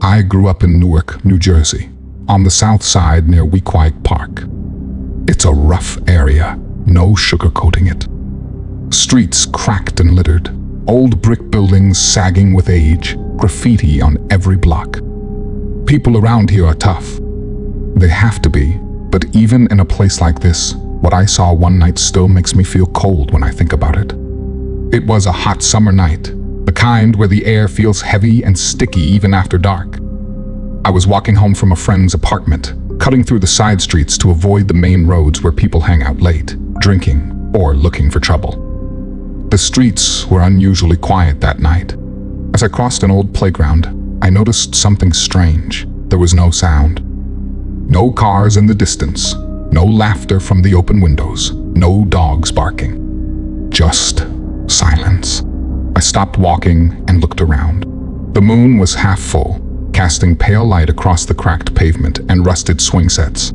I grew up in Newark, New Jersey, on the south side near Weequahic Park. It's a rough area, no sugarcoating it. Streets cracked and littered, old brick buildings sagging with age, graffiti on every block. People around here are tough. They have to be, but even in a place like this, what I saw one night still makes me feel cold when I think about it. It was a hot summer night, the kind where the air feels heavy and sticky even after dark. I was walking home from a friend's apartment, cutting through the side streets to avoid the main roads where people hang out late, drinking or looking for trouble. The streets were unusually quiet that night. As I crossed an old playground, I noticed something strange. There was no sound. No cars in the distance, no laughter from the open windows, no dogs barking. Just silence. I stopped walking and looked around. The moon was half full, casting pale light across the cracked pavement and rusted swing sets.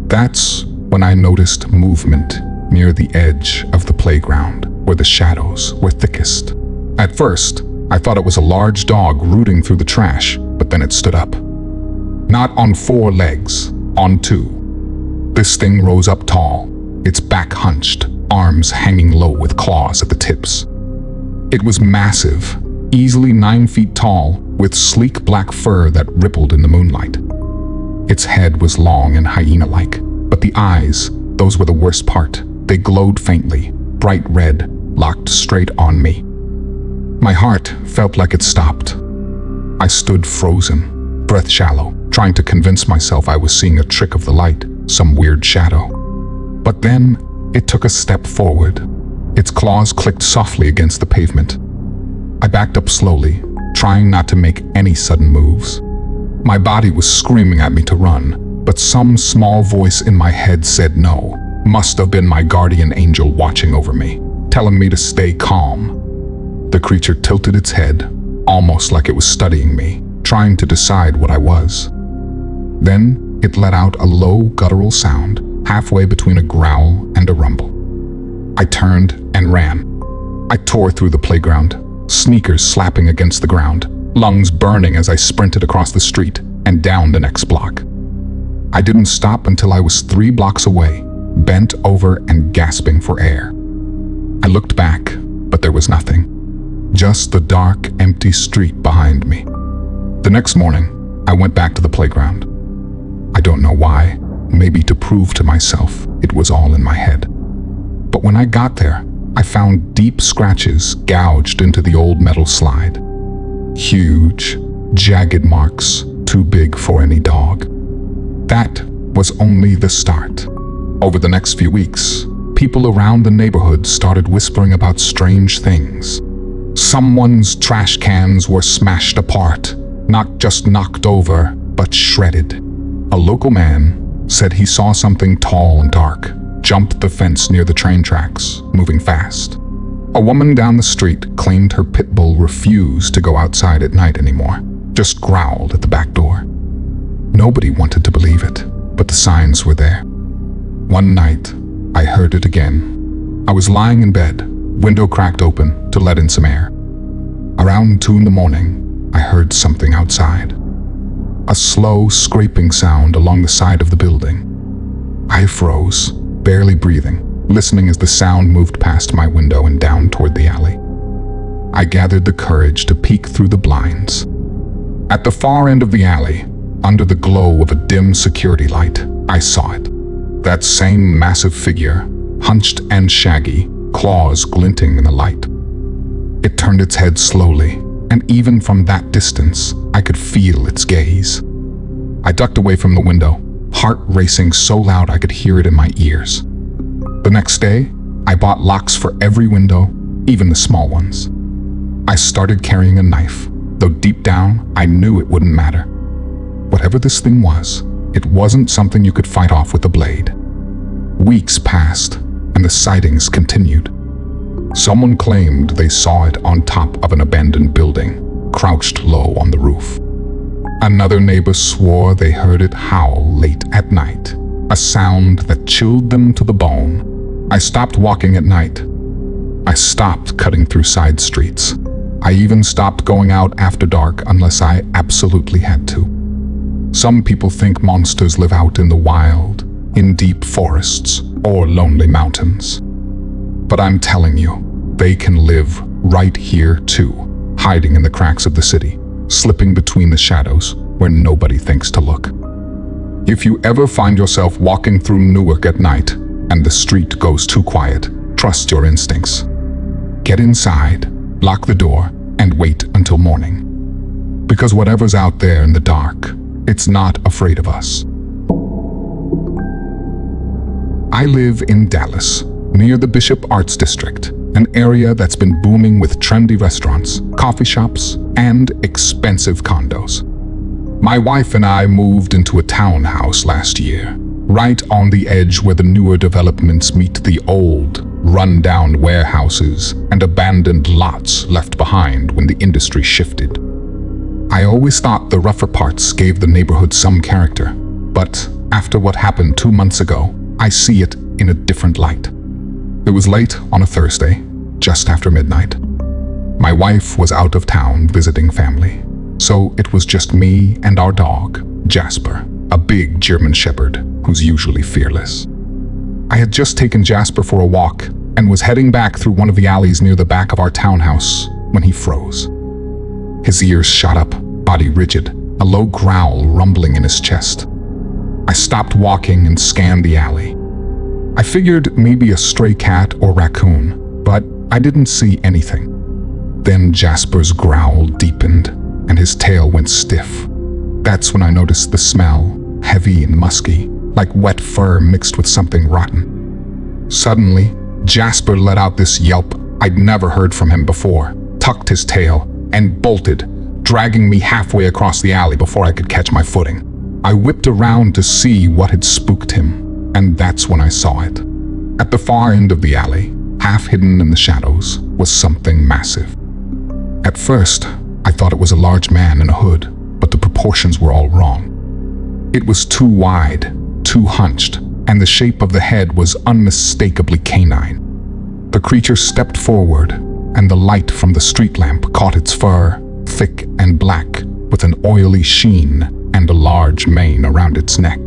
That's when I noticed movement near the edge of the playground, where the shadows were thickest. At first, I thought it was a large dog rooting through the trash, but then it stood up. Not on 4 legs, on 2. This thing rose up tall, its back hunched, arms hanging low with claws at the tips. It was massive, easily 9 feet tall, with sleek black fur that rippled in the moonlight. Its head was long and hyena-like, but the eyes, those were the worst part. They glowed faintly, bright red, locked straight on me. My heart felt like it stopped. I stood frozen, breath shallow, trying to convince myself I was seeing a trick of the light, some weird shadow. But then, it took a step forward. Its claws clicked softly against the pavement. I backed up slowly, trying not to make any sudden moves. My body was screaming at me to run, but some small voice in my head said no. Must have been my guardian angel watching over me, telling me to stay calm. The creature tilted its head, almost like it was studying me, trying to decide what I was. Then it let out a low, guttural sound, halfway between a growl and a rumble. I turned and ran. I tore through the playground, sneakers slapping against the ground, lungs burning as I sprinted across the street and down the next block. I didn't stop until I was 3 blocks away, bent over and gasping for air. I looked back, but there was nothing. Just the dark, empty street behind me. The next morning, I went back to the playground. I don't know why, maybe to prove to myself it was all in my head. But when I got there, I found deep scratches gouged into the old metal slide. Huge, jagged marks, too big for any dog. That was only the start. Over the next few weeks, people around the neighborhood started whispering about strange things. Someone's trash cans were smashed apart, not just knocked over, but shredded. A local man said he saw something tall and dark jump the fence near the train tracks, moving fast. A woman down the street claimed her pit bull refused to go outside at night anymore, just growled at the back door. Nobody wanted to believe it, but the signs were there. One night, I heard it again. I was lying in bed, window cracked open to let in some air. Around 2 in the morning, I heard something outside. A slow scraping sound along the side of the building. I froze, barely breathing, listening as the sound moved past my window and down toward the alley. I gathered the courage to peek through the blinds. At the far end of the alley, under the glow of a dim security light, I saw it. That same massive figure, hunched and shaggy, claws glinting in the light. It turned its head slowly, and even from that distance, I could feel its gaze. I ducked away from the window, heart racing so loud I could hear it in my ears. The next day, I bought locks for every window, even the small ones. I started carrying a knife, though deep down, I knew it wouldn't matter. Whatever this thing was, it wasn't something you could fight off with a blade. Weeks passed, and the sightings continued. Someone claimed they saw it on top of an abandoned building, crouched low on the roof. Another neighbor swore they heard it howl late at night, a sound that chilled them to the bone. I stopped walking at night. I stopped cutting through side streets. I even stopped going out after dark unless I absolutely had to. Some people think monsters live out in the wild, in deep forests, or lonely mountains. But I'm telling you, they can live right here too, hiding in the cracks of the city, slipping between the shadows where nobody thinks to look. If you ever find yourself walking through Newark at night and the street goes too quiet, trust your instincts. Get inside, lock the door, and wait until morning. Because whatever's out there in the dark, it's not afraid of us. I live in Dallas, near the Bishop Arts District, an area that's been booming with trendy restaurants, coffee shops, and expensive condos. My wife and I moved into a townhouse last year, right on the edge where the newer developments meet the old, run-down warehouses and abandoned lots left behind when the industry shifted. I always thought the rougher parts gave the neighborhood some character, but after what happened 2 months ago, I see it in a different light. It was late on a Thursday, just after midnight. My wife was out of town visiting family, so it was just me and our dog, Jasper, a big German Shepherd who's usually fearless. I had just taken Jasper for a walk and was heading back through one of the alleys near the back of our townhouse when he froze. His ears shot up, body rigid, a low growl rumbling in his chest. I stopped walking and scanned the alley. I figured maybe a stray cat or raccoon, but I didn't see anything. Then Jasper's growl deepened and his tail went stiff. That's when I noticed the smell, heavy and musky, like wet fur mixed with something rotten. Suddenly, Jasper let out this yelp I'd never heard from him before, tucked his tail, and bolted, dragging me halfway across the alley before I could catch my footing. I whipped around to see what had spooked him, and that's when I saw it. At the far end of the alley, half hidden in the shadows, was something massive. At first, I thought it was a large man in a hood, but the proportions were all wrong. It was too wide, too hunched, and the shape of the head was unmistakably canine. The creature stepped forward, and the light from the street lamp caught its fur, thick and black, with an oily sheen and a large mane around its neck.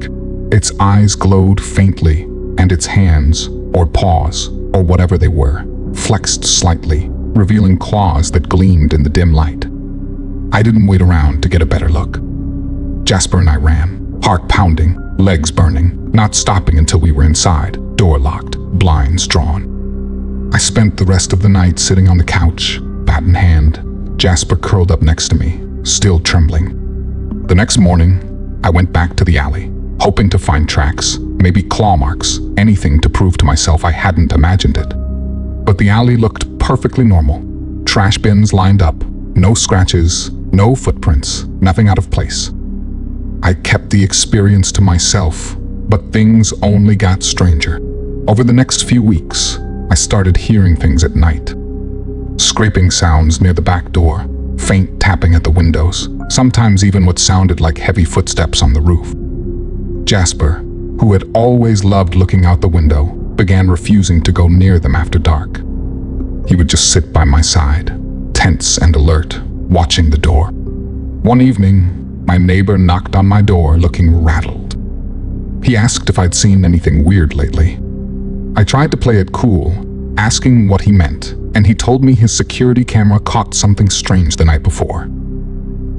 Its eyes glowed faintly, and its hands, or paws, or whatever they were, flexed slightly, revealing claws that gleamed in the dim light. I didn't wait around to get a better look. Jasper and I ran, heart pounding, legs burning, not stopping until we were inside, door locked, blinds drawn. I spent the rest of the night sitting on the couch, bat in hand, Jasper curled up next to me, still trembling. The next morning, I went back to the alley, hoping to find tracks, maybe claw marks, anything to prove to myself I hadn't imagined it. But the alley looked perfectly normal. Trash bins lined up, no scratches, no footprints, nothing out of place. I kept the experience to myself, but things only got stranger. Over the next few weeks, I started hearing things at night. Scraping sounds near the back door, faint tapping at the windows, sometimes even what sounded like heavy footsteps on the roof. Jasper, who had always loved looking out the window, began refusing to go near them after dark. He would just sit by my side, tense and alert, watching the door. One evening, my neighbor knocked on my door looking rattled. He asked if I'd seen anything weird lately. I tried to play it cool, asking what he meant, and he told me his security camera caught something strange the night before.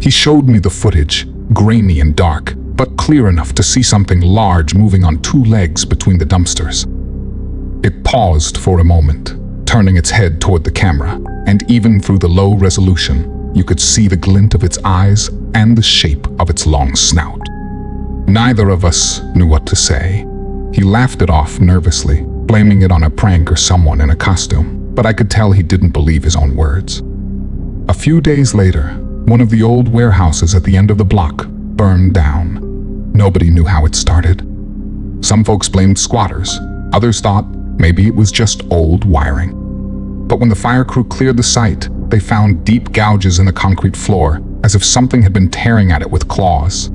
He showed me the footage, grainy and dark, but clear enough to see something large moving on 2 legs between the dumpsters. It paused for a moment, turning its head toward the camera, and even through the low resolution, you could see the glint of its eyes and the shape of its long snout. Neither of us knew what to say. He laughed it off nervously, blaming it on a prank or someone in a costume, but I could tell he didn't believe his own words. A few days later, one of the old warehouses at the end of the block burned down. Nobody knew how it started. Some folks blamed squatters. Others thought maybe it was just old wiring. But when the fire crew cleared the site, they found deep gouges in the concrete floor, as if something had been tearing at it with claws.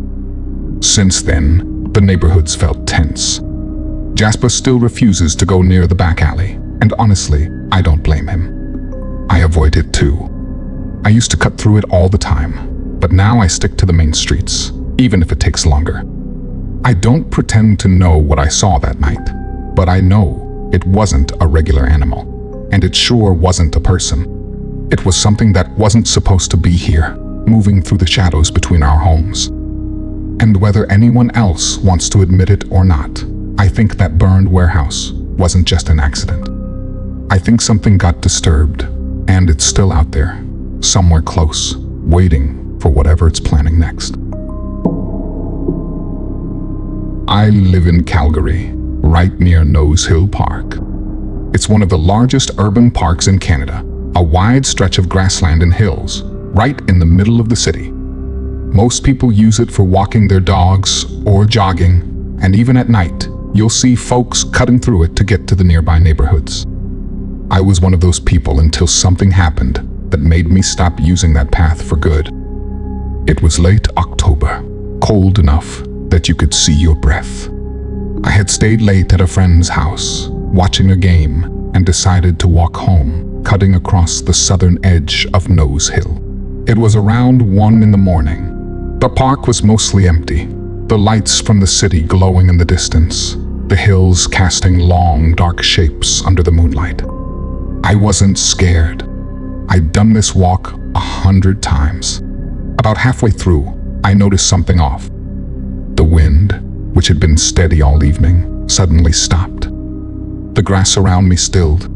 Since then, the neighborhoods felt tense. Jasper still refuses to go near the back alley, and honestly, I don't blame him. I avoid it too. I used to cut through it all the time, but now I stick to the main streets, even if it takes longer. I don't pretend to know what I saw that night, but I know it wasn't a regular animal, and it sure wasn't a person. It was something that wasn't supposed to be here, moving through the shadows between our homes. And whether anyone else wants to admit it or not, I think that burned warehouse wasn't just an accident. I think something got disturbed, and it's still out there, somewhere close, waiting for whatever it's planning next. I live in Calgary, right near Nose Hill Park. It's one of the largest urban parks in Canada, a wide stretch of grassland and hills, right in the middle of the city. Most people use it for walking their dogs or jogging, and even at night, you'll see folks cutting through it to get to the nearby neighborhoods. I was one of those people until something happened that made me stop using that path for good. It was late October, cold enough that you could see your breath. I had stayed late at a friend's house, watching a game, and decided to walk home, cutting across the southern edge of Nose Hill. It was around 1 in the morning. The park was mostly empty, the lights from the city glowing in the distance, the hills casting long, dark shapes under the moonlight. I wasn't scared. I'd done this walk 100 times. About halfway through, I noticed something off. The wind, which had been steady all evening, suddenly stopped. The grass around me stilled.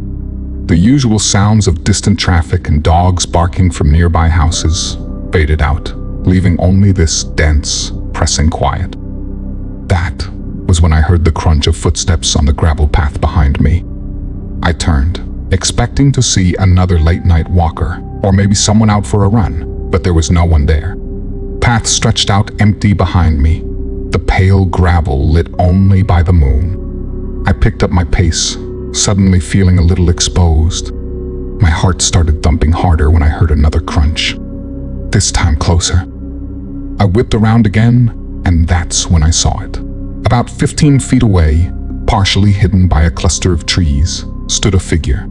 The usual sounds of distant traffic and dogs barking from nearby houses faded out, leaving only this dense, pressing quiet. That was when I heard the crunch of footsteps on the gravel path behind me. I turned, expecting to see another late-night walker, or maybe someone out for a run, but there was no one there. Path stretched out empty behind me, the pale gravel lit only by the moon. I picked up my pace, suddenly feeling a little exposed. My heart started thumping harder when I heard another crunch, this time closer. I whipped around again, and that's when I saw it. About 15 feet away, partially hidden by a cluster of trees, stood a figure.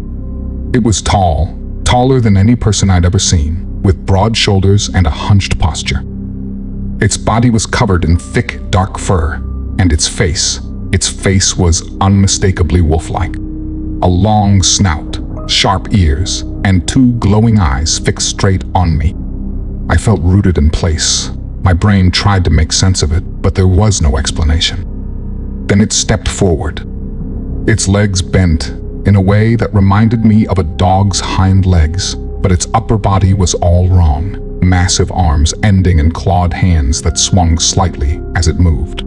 It was tall, taller than any person I'd ever seen, with broad shoulders and a hunched posture. Its body was covered in thick, dark fur, and its face was unmistakably wolf-like. A long snout, sharp ears, and 2 glowing eyes fixed straight on me. I felt rooted in place. My brain tried to make sense of it, but there was no explanation. Then it stepped forward. Its legs bent in a way that reminded me of a dog's hind legs, but its upper body was all wrong, massive arms ending in clawed hands that swung slightly as it moved.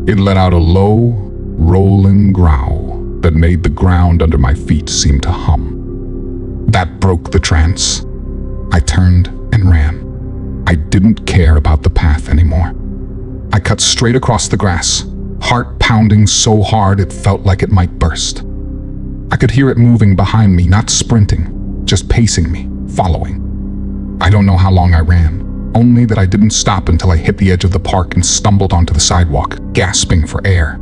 It let out a low, rolling growl that made the ground under my feet seem to hum. That broke the trance. I turned and ran. I didn't care about the path anymore. I cut straight across the grass, heart pounding so hard it felt like it might burst. I could hear it moving behind me, not sprinting, just pacing me, following. I don't know how long I ran, only that I didn't stop until I hit the edge of the park and stumbled onto the sidewalk, gasping for air.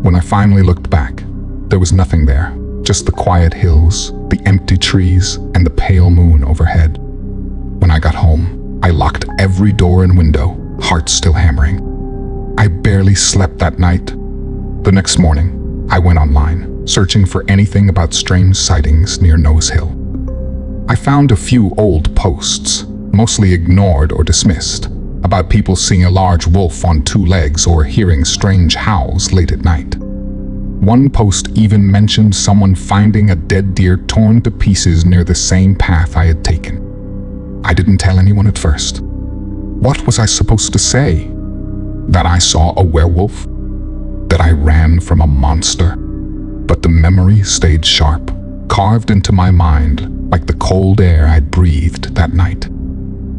When I finally looked back, there was nothing there, just the quiet hills, the empty trees, and the pale moon overhead. When I got home, I locked every door and window, heart still hammering. I barely slept that night. The next morning, I went online, searching for anything about strange sightings near Nose Hill. I found a few old posts, mostly ignored or dismissed, about people seeing a large wolf on 2 legs or hearing strange howls late at night. One post even mentioned someone finding a dead deer torn to pieces near the same path I had taken. I didn't tell anyone at first. What was I supposed to say? That I saw a werewolf? That I ran from a monster? But the memory stayed sharp, carved into my mind like the cold air I'd breathed that night.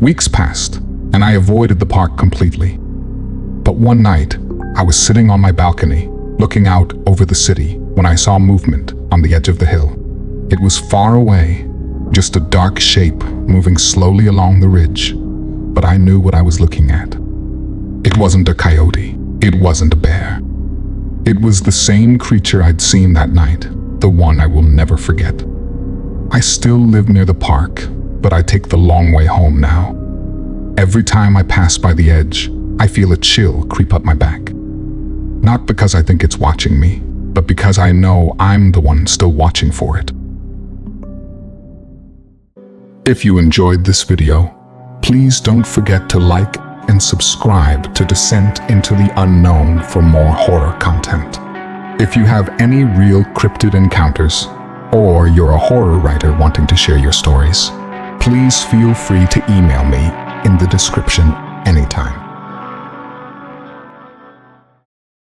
Weeks passed, and I avoided the park completely. But one night, I was sitting on my balcony, looking out over the city, when I saw movement on the edge of the hill. It was far away, just a dark shape moving slowly along the ridge, but I knew what I was looking at. It wasn't a coyote, it wasn't a bear. It was the same creature I'd seen that night, the one I will never forget. I still live near the park, but I take the long way home now. Every time I pass by the edge, I feel a chill creep up my back. Not because I think it's watching me, but because I know I'm the one still watching for it. If you enjoyed this video, please don't forget to like and subscribe to Descent into the Unknown for more horror content. If you have any real cryptid encounters, or you're a horror writer wanting to share your stories, please feel free to email me in the description anytime.